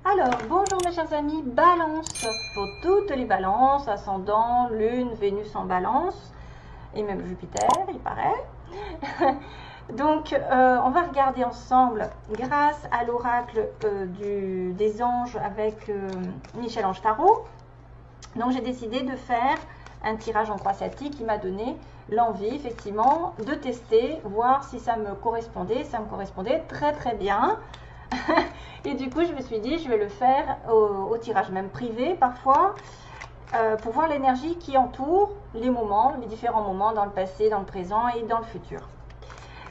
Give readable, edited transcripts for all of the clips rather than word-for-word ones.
Alors, bonjour mes chers amis, balance, pour toutes les balances, ascendant, lune, Vénus en balance, et même Jupiter, il paraît. Donc, on va regarder ensemble, grâce à l'oracle des anges avec Michel-Ange Tarot. Donc, j'ai décidé de faire un tirage en croissatique qui m'a donné l'envie, effectivement, de tester, voir si ça me correspondait. Ça me correspondait très très bien. Et du coup, je me suis dit, je vais le faire au tirage même privé parfois, pour voir l'énergie qui entoure les moments, les différents moments dans le passé, dans le présent et dans le futur.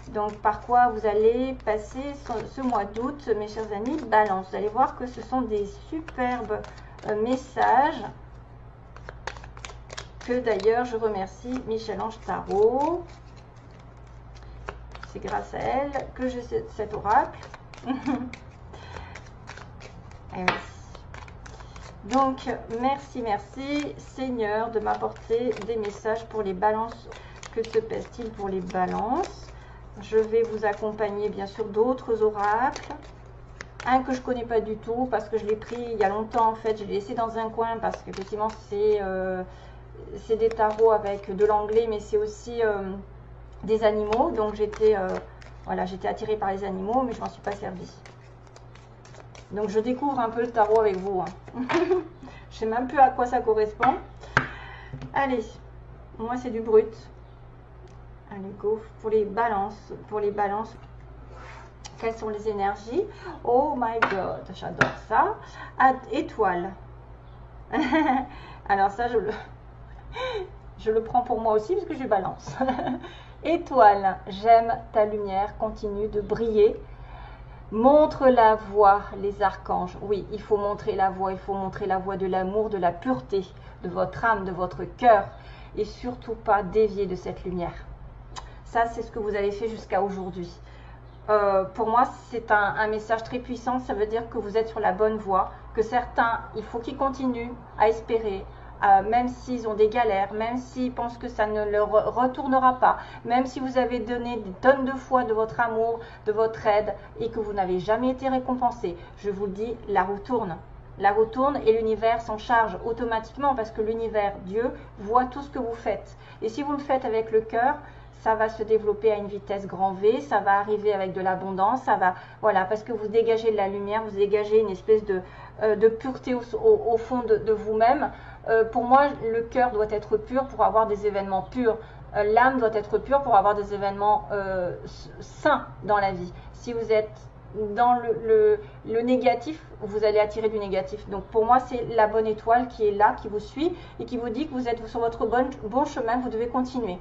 Donc, par quoi vous allez passer ce mois d'août, mes chers amis, balance. Vous allez voir que ce sont des superbes messages, que d'ailleurs, je remercie Michel-Ange Tarot. C'est grâce à elle que j'ai cet oracle. Donc, merci Seigneur de m'apporter des messages pour les balances. Que se passe-t-il pour les balances? Je vais vous accompagner bien sûr d'autres oracles. Un que je ne connais pas du tout parce que je l'ai pris il y a longtemps en fait. Je l'ai laissé dans un coin parce qu'effectivement c'est des tarots avec de l'anglais, mais c'est aussi des animaux. Donc j'étais attirée par les animaux, mais je m'en suis pas servie. Donc je découvre un peu le tarot avec vous. Hein. Je sais même plus à quoi ça correspond. Allez, moi c'est du brut. Allez, go pour les balances. Pour les balances, quelles sont les énergies? Oh my god, j'adore ça. Étoile. Alors ça, je le prends pour moi aussi parce que je balance. Étoile, j'aime ta lumière, continue de briller. Montre la voie, les archanges. Oui, il faut montrer la voie, il faut montrer la voie de l'amour, de la pureté, de votre âme, de votre cœur. Et surtout pas dévier de cette lumière. Ça, c'est ce que vous avez fait jusqu'à aujourd'hui. Pour moi, c'est un message très puissant. Ça veut dire que vous êtes sur la bonne voie, que certains, il faut qu'ils continuent à espérer, même s'ils ont des galères, même s'ils pensent que ça ne leur retournera pas, même si vous avez donné des tonnes de fois de votre amour, de votre aide, et que vous n'avez jamais été récompensé. Je vous le dis, la roue tourne. La roue tourne et l'univers s'en charge automatiquement parce que l'univers, Dieu, voit tout ce que vous faites. Et si vous le faites avec le cœur, ça va se développer à une vitesse grand V, ça va arriver avec de l'abondance, ça va, voilà, parce que vous dégagez de la lumière, vous dégagez une espèce de pureté au fond de vous-même. Pour moi, le cœur doit être pur pour avoir des événements purs. L'âme doit être pure pour avoir des événements sains dans la vie. Si vous êtes dans le négatif, vous allez attirer du négatif. Donc pour moi, c'est la bonne étoile qui est là, qui vous suit et qui vous dit que vous êtes sur votre bon chemin, vous devez continuer.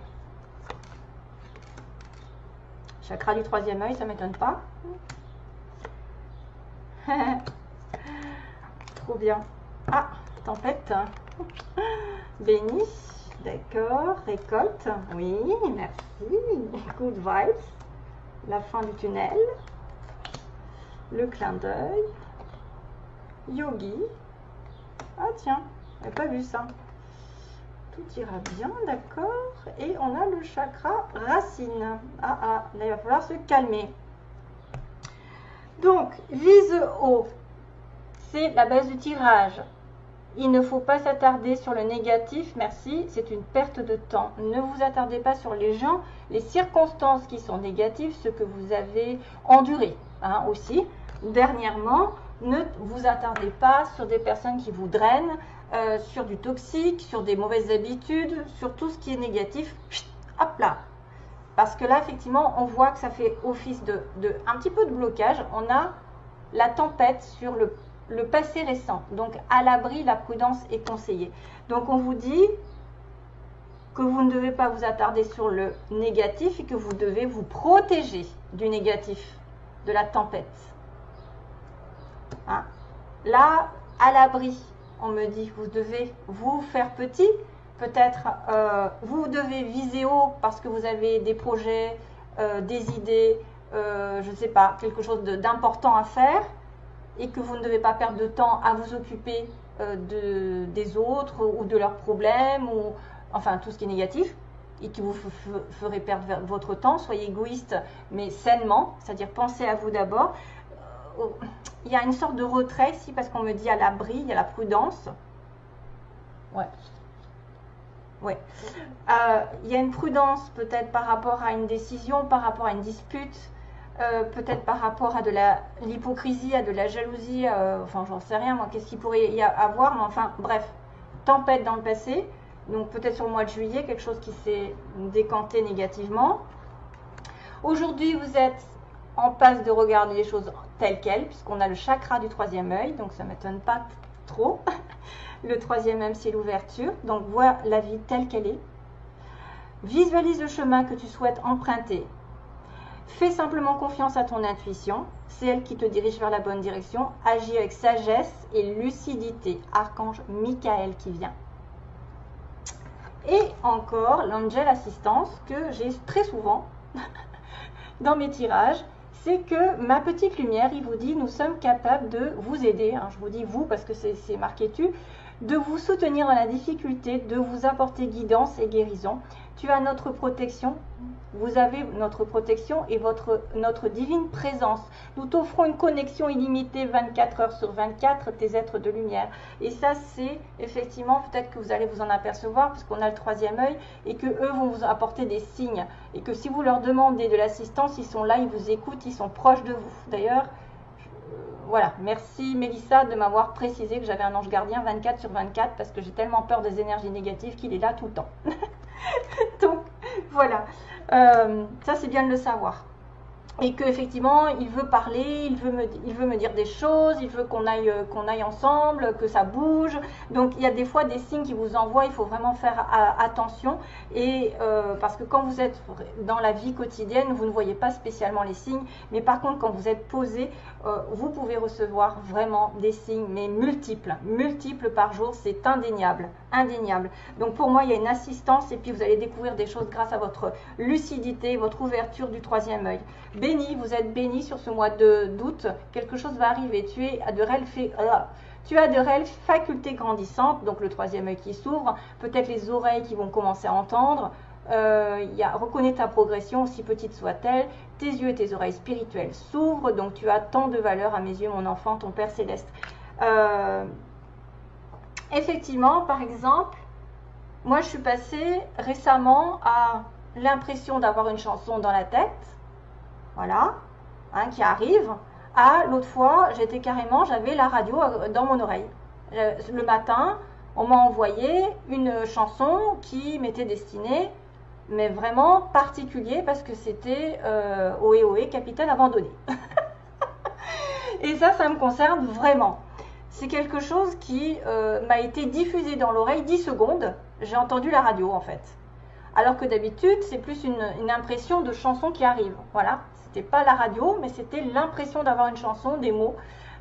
Chakra du troisième œil, ça ne m'étonne pas. Trop bien. Ah, tempête. Béni. D'accord. Récolte. Oui, merci. Good vibes. La fin du tunnel. Le clin d'œil. Yogi. Ah tiens, j'avais pas vu ça. Tout ira bien, d'accord. Et on a le chakra racine. Là, il va falloir se calmer. Donc, vise haut. C'est la base du tirage. Il ne faut pas s'attarder sur le négatif, merci, c'est une perte de temps. Ne vous attardez pas sur les gens, les circonstances qui sont négatives, ce que vous avez enduré aussi. Dernièrement, ne vous attardez pas sur des personnes qui vous drainent, sur du toxique, sur des mauvaises habitudes, sur tout ce qui est négatif. Hop là. Parce que là, effectivement, on voit que ça fait office un petit peu de blocage. On a la tempête sur le passé récent. Donc, à l'abri, la prudence est conseillée. Donc, on vous dit que vous ne devez pas vous attarder sur le négatif et que vous devez vous protéger du négatif, de la tempête. Là, à l'abri, on me dit que vous devez vous faire petit. Peut-être vous devez viser haut parce que vous avez des projets, des idées, je ne sais pas, quelque chose d'important à faire et que vous ne devez pas perdre de temps à vous occuper des autres ou de leurs problèmes ou enfin tout ce qui est négatif et qui vous ferait perdre votre temps. Soyez égoïste mais sainement, c'est-à-dire pensez à vous d'abord. il y a une sorte de retrait ici parce qu'on me dit à l'abri, il y a la prudence. Ouais. Ouais. Il y a une prudence peut-être par rapport à une décision, par rapport à une dispute, peut-être par rapport à de l'hypocrisie, à de la jalousie, enfin j'en sais rien moi, qu'est-ce qu'il pourrait y avoir, mais enfin bref, tempête dans le passé, donc peut-être sur le mois de juillet, quelque chose qui s'est décanté négativement. Aujourd'hui vous êtes en passe de regarder les choses telles quelles, puisqu'on a le chakra du troisième œil, donc ça ne m'étonne pas trop. Le troisième œil, c'est l'ouverture, donc vois la vie telle qu'elle est. Visualise le chemin que tu souhaites emprunter. Fais simplement confiance à ton intuition, c'est elle qui te dirige vers la bonne direction. Agis avec sagesse et lucidité. Archange Michael qui vient. Et encore, l'angel assistance que j'ai très souvent dans mes tirages, c'est que ma petite lumière, il vous dit, nous sommes capables de vous aider. Hein, je vous dis vous parce que c'est marqué tu, de vous soutenir dans la difficulté, de vous apporter guidance et guérison. Tu as notre protection, vous avez notre protection et notre divine présence. Nous t'offrons une connexion illimitée 24 heures sur 24, tes êtres de lumière. Et ça, c'est effectivement, peut-être que vous allez vous en apercevoir, parce qu'on a le troisième œil, et que eux vont vous apporter des signes. Et que si vous leur demandez de l'assistance, ils sont là, ils vous écoutent, ils sont proches de vous. D'ailleurs, voilà, merci Mélissa de m'avoir précisé que j'avais un ange gardien 24 sur 24, parce que j'ai tellement peur des énergies négatives qu'il est là tout le temps. Donc, voilà. Ça, c'est bien de le savoir. Et qu'effectivement, il veut parler, il veut me dire des choses, il veut qu'on aille ensemble, que ça bouge. Donc, il y a des fois des signes qui vous envoient, il faut vraiment faire attention. Et parce que quand vous êtes dans la vie quotidienne, vous ne voyez pas spécialement les signes. Mais par contre, quand vous êtes posé, vous pouvez recevoir vraiment des signes, mais multiples par jour, c'est indéniable, indéniable. Donc, pour moi, il y a une assistance et puis vous allez découvrir des choses grâce à votre lucidité, votre ouverture du troisième œil. Béni, vous êtes béni sur ce mois d'août, quelque chose va arriver, tu as de réelles facultés grandissantes, donc le troisième œil qui s'ouvre, peut-être les oreilles qui vont commencer à entendre, reconnais ta progression, aussi petite soit-elle, tes yeux et tes oreilles spirituelles s'ouvrent, donc tu as tant de valeur à mes yeux, mon enfant, ton Père Céleste. Effectivement, par exemple, moi je suis passée récemment à l'impression d'avoir une chanson dans la tête, voilà, hein, qui arrive. L'autre fois, j'avais la radio dans mon oreille. Le matin, on m'a envoyé une chanson qui m'était destinée, mais vraiment particulier parce que c'était Ohé Ohé, capitaine abandonné. Et ça me concerne vraiment. C'est quelque chose qui m'a été diffusé dans l'oreille 10 secondes. J'ai entendu la radio en fait. Alors que d'habitude, c'est plus une impression de chanson qui arrive. Voilà. C'était pas la radio, mais c'était l'impression d'avoir une chanson, des mots,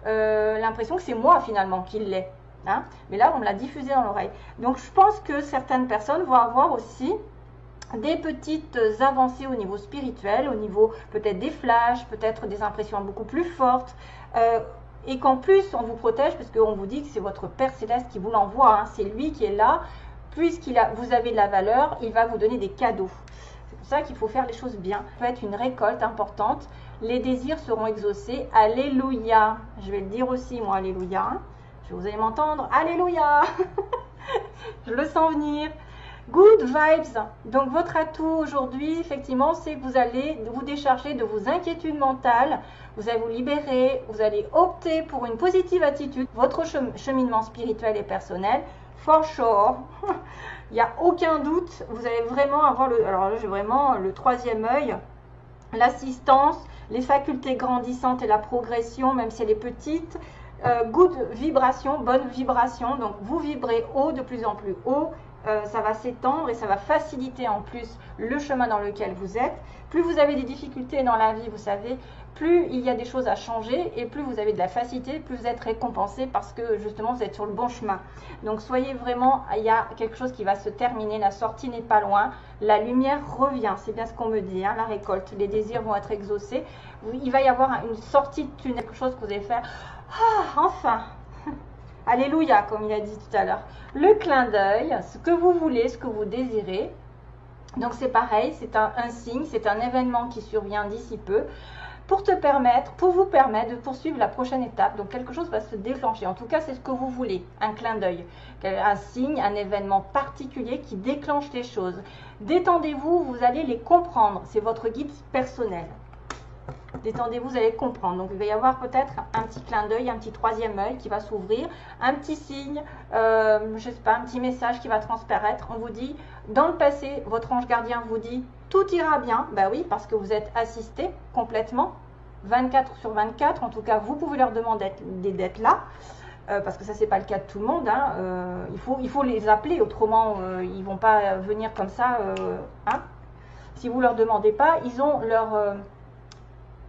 l'impression que c'est moi finalement qui l'ai. Hein, mais là, on me l'a diffusé dans l'oreille. Donc, je pense que certaines personnes vont avoir aussi des petites avancées au niveau spirituel, au niveau peut-être des flashs, peut-être des impressions beaucoup plus fortes. Et qu'en plus, on vous protège parce qu'on vous dit que c'est votre Père Céleste qui vous l'envoie. Hein, c'est lui qui est là. Vous avez de la valeur, il va vous donner des cadeaux. C'est pour ça qu'il faut faire les choses bien. Ça peut être une récolte importante. Les désirs seront exaucés. Alléluia. Je vais le dire aussi, moi, Alléluia. Vous allez m'entendre. Alléluia. Je le sens venir. Good vibes. Donc, votre atout aujourd'hui, effectivement, c'est que vous allez vous décharger de vos inquiétudes mentales. Vous allez vous libérer. Vous allez opter pour une positive attitude. Votre cheminement spirituel et personnel. For sure. Il n'y a aucun doute. Vous allez vraiment avoir alors là, j'ai vraiment le troisième œil, l'assistance, les facultés grandissantes et la progression, même si elle est petite. Good vibration, bonne vibration. Donc, vous vibrez haut, de plus en plus haut. Ça va s'étendre et ça va faciliter en plus le chemin dans lequel vous êtes. Plus vous avez des difficultés dans la vie, vous savez, plus il y a des choses à changer et plus vous avez de la facilité, plus vous êtes récompensé parce que justement vous êtes sur le bon chemin. Donc soyez vraiment, il y a quelque chose qui va se terminer, la sortie n'est pas loin, la lumière revient, c'est bien ce qu'on me dit, hein, la récolte, les désirs vont être exaucés, il va y avoir une sortie de tunnel, quelque chose que vous allez faire, enfin. Alléluia, comme il a dit tout à l'heure. Le clin d'œil, ce que vous voulez, ce que vous désirez. Donc c'est pareil, c'est un signe, c'est un événement qui survient d'ici peu. pour vous permettre de poursuivre la prochaine étape. Donc quelque chose va se déclencher. En tout cas, c'est ce que vous voulez. Un clin d'œil, un signe, un événement particulier qui déclenche les choses. Détendez-vous, vous allez les comprendre. C'est votre guide personnel. Détendez-vous, vous allez comprendre. Donc, il va y avoir peut-être un petit clin d'œil, un petit troisième œil qui va s'ouvrir, un petit signe, je sais pas, un petit message qui va transparaître. On vous dit, dans le passé, votre ange gardien vous dit, tout ira bien. Ben oui, parce que vous êtes assisté complètement, 24 sur 24. En tout cas, vous pouvez leur demander d'être là. Parce que ça, c'est pas le cas de tout le monde. Hein. Il faut les appeler, autrement, ils ne vont pas venir comme ça. Hein. Si vous ne leur demandez pas, ils ont leur...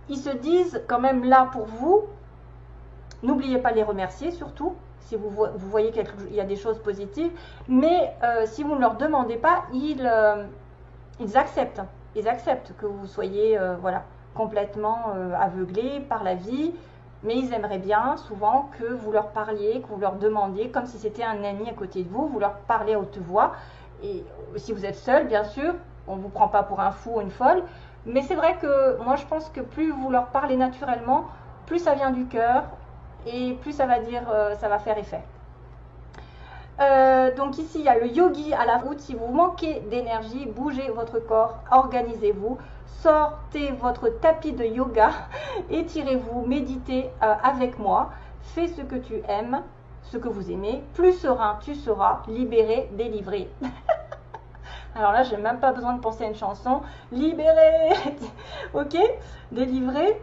ils se disent quand même là pour vous. N'oubliez pas de les remercier, surtout, si vous voyez qu'il y a des choses positives. Mais si vous ne leur demandez pas, ils acceptent. Ils acceptent que vous soyez voilà, complètement aveuglé par la vie. Mais ils aimeraient bien, souvent, que vous leur parliez, que vous leur demandiez, comme si c'était un ami à côté de vous. Vous leur parlez à haute voix. Et si vous êtes seul, bien sûr, on ne vous prend pas pour un fou ou une folle. Mais c'est vrai que moi, je pense que plus vous leur parlez naturellement, plus ça vient du cœur et plus ça va dire, ça va faire effet. Donc ici, il y a le yogi à la route. Si vous manquez d'énergie, bougez votre corps, organisez-vous, sortez votre tapis de yoga, étirez-vous, méditez avec moi, fais ce que tu aimes, ce que vous aimez, plus serein tu seras, libéré, délivré. Alors là, j'ai même pas besoin de penser à une chanson. Libéré, ok, délivré.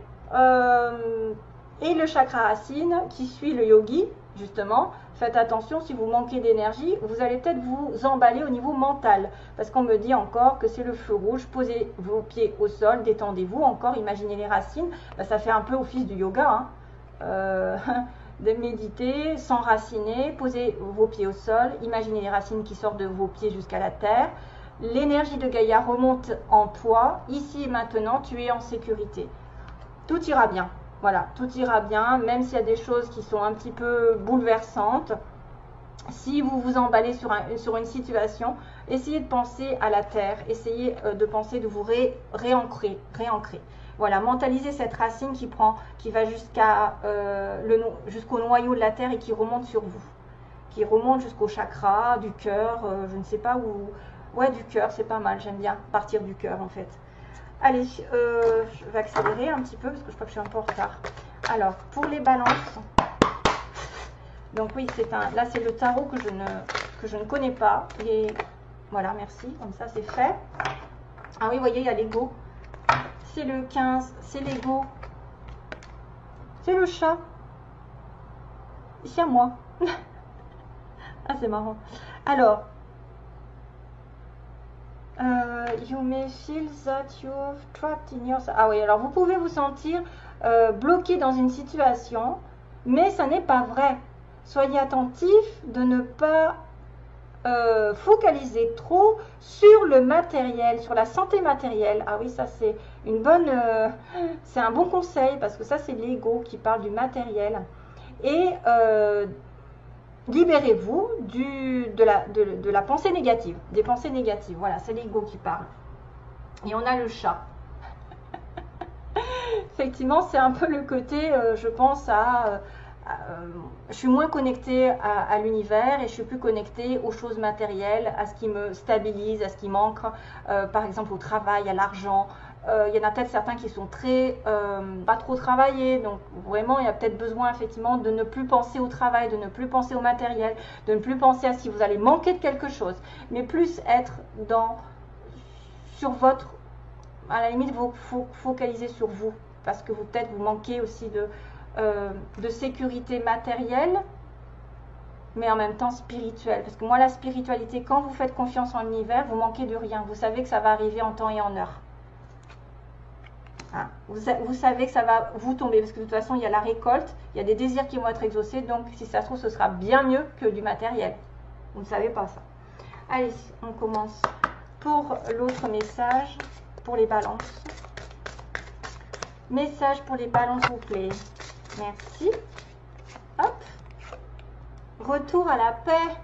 Et le chakra racine qui suit le yogi, justement. Faites attention, si vous manquez d'énergie, vous allez peut-être vous emballer au niveau mental. Parce qu'on me dit encore que c'est le feu rouge. Posez vos pieds au sol, détendez-vous. Encore, imaginez les racines. Ben, ça fait un peu office du yoga. Hein. De méditer, s'enraciner, posez vos pieds au sol. Imaginez les racines qui sortent de vos pieds jusqu'à la terre. L'énergie de Gaïa remonte en toi. Ici et maintenant, tu es en sécurité. Tout ira bien. Voilà, tout ira bien, même s'il y a des choses qui sont un petit peu bouleversantes. Si vous vous emballez sur une situation, essayez de penser à la terre. Essayez de penser de vous réancrer. Voilà, mentalisez cette racine qui va jusqu'au noyau de la terre et qui remonte sur vous. Qui remonte jusqu'au chakra, du cœur, je ne sais pas où... Ouais, du cœur, c'est pas mal, j'aime bien partir du cœur en fait. Allez, je vais accélérer un petit peu parce que je crois que je suis un peu en retard. Alors, pour les balances, donc oui, là c'est le tarot que je ne connais pas. Et voilà, merci, comme ça c'est fait. Ah oui, vous voyez, il y a l'ego. C'est le 15, c'est l'ego. C'est le chat. C'est à moi. Ah, c'est marrant. Alors, you may feel that you're trapped in your... Ah oui, alors vous pouvez vous sentir bloqué dans une situation, mais ça n'est pas vrai. Soyez attentif de ne pas focaliser trop sur le matériel, sur la santé matérielle. Ah oui, ça c'est c'est un bon conseil parce que ça c'est l'ego qui parle du matériel. Et libérez-vous de la pensée négative, des pensées négatives. Voilà, c'est l'ego qui parle. Et on a le chat. Effectivement, c'est un peu le côté, je pense je suis moins connectée à l'univers et je suis plus connectée aux choses matérielles, à ce qui me stabilise, à ce qui manque, par exemple au travail, à l'argent. Il y en a peut-être certains qui sont pas trop travaillés, donc vraiment il y a peut-être besoin effectivement de ne plus penser au travail, de ne plus penser au matériel, de ne plus penser à si vous allez manquer de quelque chose, mais plus être à la limite vous focaliser sur vous, parce que peut-être vous manquez aussi de sécurité matérielle, mais en même temps spirituelle. Parce que moi, la spiritualité, quand vous faites confiance en l'univers, vous manquez de rien. Vous savez que ça va arriver en temps et en heure. Hein. Vous savez que ça va vous tomber, parce que de toute façon, il y a la récolte, il y a des désirs qui vont être exaucés, donc si ça se trouve, ce sera bien mieux que du matériel. Vous ne savez pas ça. Allez, on commence pour l'autre message, pour les balances. Message pour les balances, s'il vous plaît. Merci. Hop. Retour à la paix.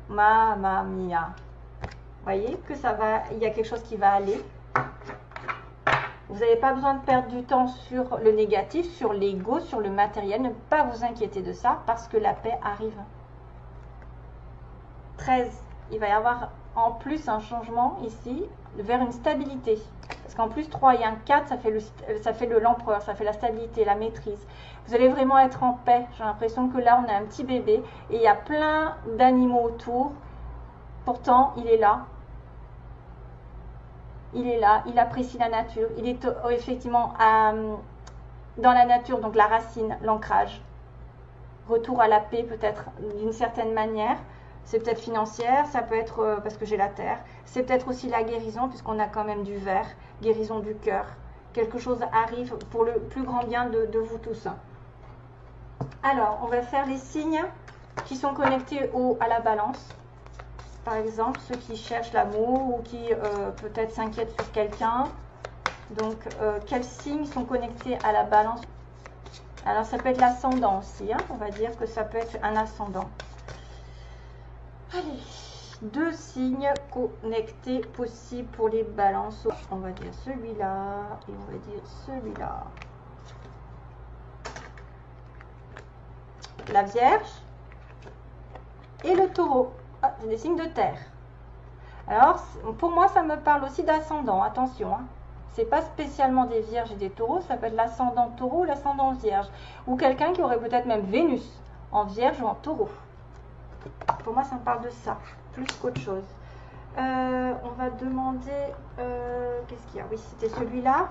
Mamma mia. Voyez que ça va, il y a quelque chose qui va aller. Vous n'avez pas besoin de perdre du temps sur le négatif, sur l'ego, sur le matériel. Ne pas vous inquiéter de ça parce que la paix arrive. 13. Il va y avoir en plus un changement ici vers une stabilité. Parce qu'en plus 3 et un 4, ça fait l'empereur, ça fait la stabilité, la maîtrise. Vous allez vraiment être en paix. J'ai l'impression que là, on a un petit bébé et il y a plein d'animaux autour. Pourtant, il est là. Il est là, il apprécie la nature. Il est effectivement dans la nature, donc la racine, l'ancrage. Retour à la paix peut-être d'une certaine manière. C'est peut-être financière, ça peut être parce que j'ai la terre. C'est peut-être aussi la guérison puisqu'on a quand même du verre, guérison du cœur. Quelque chose arrive pour le plus grand bien de vous tous. Alors, on va faire les signes qui sont connectés à la balance. Par exemple, ceux qui cherchent l'amour ou qui peut-être s'inquiètent sur quelqu'un. Donc, quels signes sont connectés à la balance? Alors, ça peut être l'ascendant aussi. Hein. On va dire que ça peut être un ascendant. Allez, 2 signes connectés possibles pour les balances. On va dire celui-là et on va dire celui-là. La Vierge et le Taureau. Ah, c'est des signes de terre. Alors, pour moi, ça me parle aussi d'ascendant. Attention, hein. C'est pas spécialement des Vierges et des Taureaux. Ça peut être l'ascendant Taureau ou l'ascendant Vierge. Ou quelqu'un qui aurait peut-être même Vénus en Vierge ou en Taureau. Pour moi, ça me parle de ça, plus qu'autre chose. On va demander... qu'est-ce qu'il y a? Oui, c'était celui-là.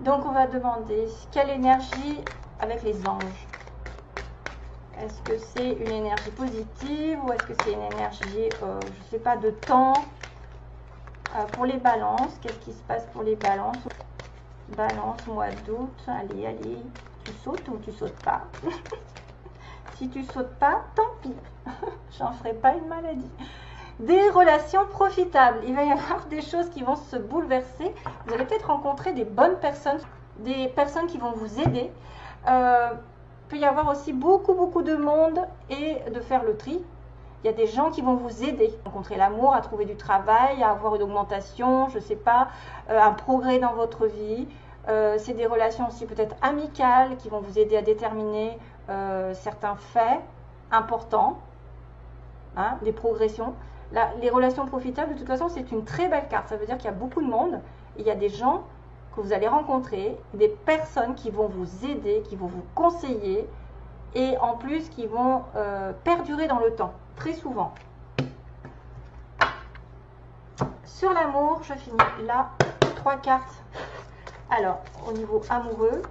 Donc, on va demander quelle énergie avec les anges. Est-ce que c'est une énergie positive ou est-ce que c'est une énergie, je ne sais pas, de temps? Pour les balances, qu'est-ce qui se passe pour les balances? Balance, mois d'août. Allez, allez. Tu sautes ou tu sautes pas? Si tu sautes pas, tant pis. J'en ferai pas une maladie. Des relations profitables. Il va y avoir des choses qui vont se bouleverser. Vous allez peut-être rencontrer des bonnes personnes, des personnes qui vont vous aider. Il peut y avoir aussi beaucoup de monde et de faire le tri. Il y a des gens qui vont vous aider à rencontrer l'amour, à trouver du travail, à avoir une augmentation, je ne sais pas, un progrès dans votre vie. C'est des relations aussi peut-être amicales qui vont vous aider à déterminer certains faits importants, hein, des progressions. Là, les relations profitables, de toute façon, c'est une très belle carte. Ça veut dire qu'il y a beaucoup de monde. Et il y a des gens que vous allez rencontrer, des personnes qui vont vous aider, qui vont vous conseiller et en plus qui vont perdurer dans le temps, très souvent. Sur l'amour, je finis là, 3 cartes. Alors, au niveau amoureux,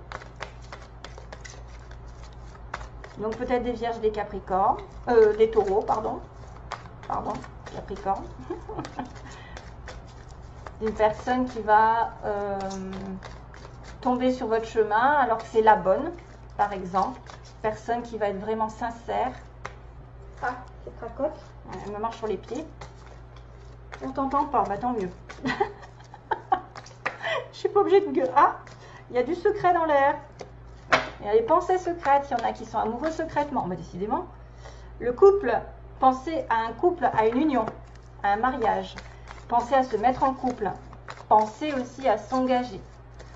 donc peut-être des vierges, des capricornes, des taureaux, pardon, capricorne. Une personne qui va tomber sur votre chemin alors que c'est la bonne, par exemple. Personne qui va être vraiment sincère. Ah, c'est cracotte. Elle me marche sur les pieds. On t'entend pas, bah tant mieux. Je suis pas obligée de gueuler. Ah, il y a du secret dans l'air. Il y a des pensées secrètes. Il y en a qui sont amoureux secrètement. Bah, décidément. Le couple, pensez à un couple, à une union, à un mariage. Pensez à se mettre en couple. Pensez aussi à s'engager.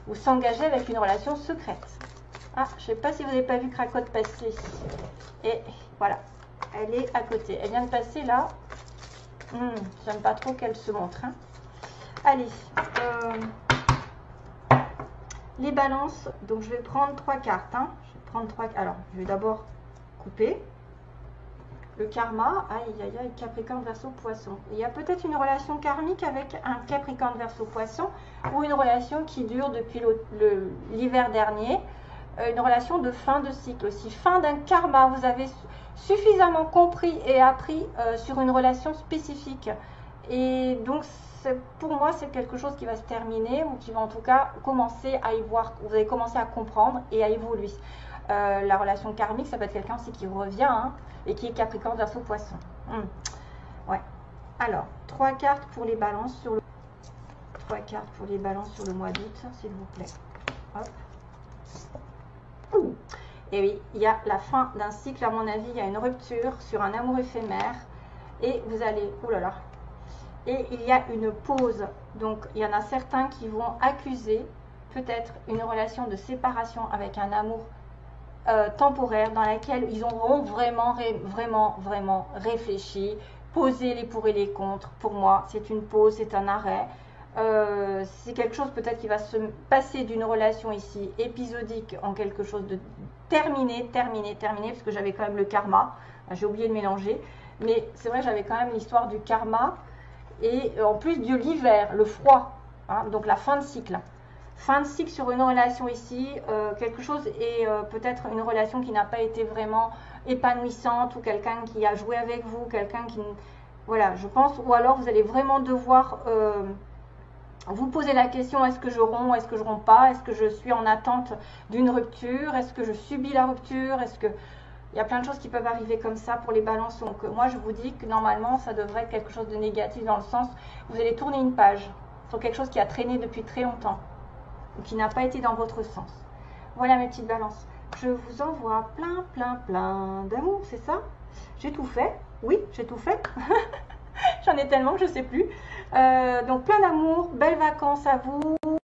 Ou s'engager avec une relation secrète. Ah, je ne sais pas si vous n'avez pas vu Cracotte passer. Et voilà. Elle est à côté. Elle vient de passer là. J'aime pas trop qu'elle se montre. Hein. Allez. Les balances. Donc, je vais prendre 3 cartes. Hein. Je vais prendre 3. Alors, je vais d'abord couper. Le karma, aïe aïe aïe, Capricorne, Verseau, Poisson. Il y a peut-être une relation karmique avec un Capricorne, Verseau, Poisson ou une relation qui dure depuis l'hiver dernier. Une relation de fin de cycle aussi. Fin d'un karma, vous avez suffisamment compris et appris sur une relation spécifique. Et donc, pour moi, c'est quelque chose qui va se terminer ou qui va en tout cas commencer à y voir. Vous allez commencer à comprendre et à évoluer. La relation karmique, ça peut être quelqu'un aussi qui revient hein, et qui est Capricorne, Verseau, Poisson. Ouais. Alors, 3 cartes pour les balances sur le 3 cartes pour les balances sur le mois d'août, s'il vous plaît. Hop. Et oui, il y a la fin d'un cycle, à mon avis, il y a une rupture sur un amour éphémère. Et vous allez, et il y a une pause. Donc il y en a certains qui vont accuser peut-être une relation de séparation avec un amour temporaire dans laquelle ils auront vraiment réfléchi, posé les pour et les contre. Pour moi, c'est une pause, c'est un arrêt. C'est quelque chose peut-être qui va se passer d'une relation ici épisodique en quelque chose de terminé, parce que j'avais quand même le karma. J'ai oublié de mélanger, mais c'est vrai que j'avais quand même l'histoire du karma et en plus de l'hiver, le froid, hein, donc la fin de cycle. Fin de cycle sur une relation ici, quelque chose et peut-être une relation qui n'a pas été vraiment épanouissante ou quelqu'un qui a joué avec vous, quelqu'un qui... Voilà, je pense, ou alors vous allez vraiment devoir vous poser la question, est-ce que je romps, est-ce que je romps pas, est-ce que je suis en attente d'une rupture, est-ce que je subis la rupture, est-ce que... Il y a plein de choses qui peuvent arriver comme ça pour les balances. Donc moi je vous dis que normalement ça devrait être quelque chose de négatif dans le sens où vous allez tourner une page sur quelque chose qui a traîné depuis très longtemps ou qui n'a pas été dans votre sens. Voilà mes petites balances. Je vous envoie plein d'amour, c'est ça? J'ai tout fait. Oui, j'ai tout fait. J'en ai tellement que je ne sais plus. Donc plein d'amour, belles vacances à vous.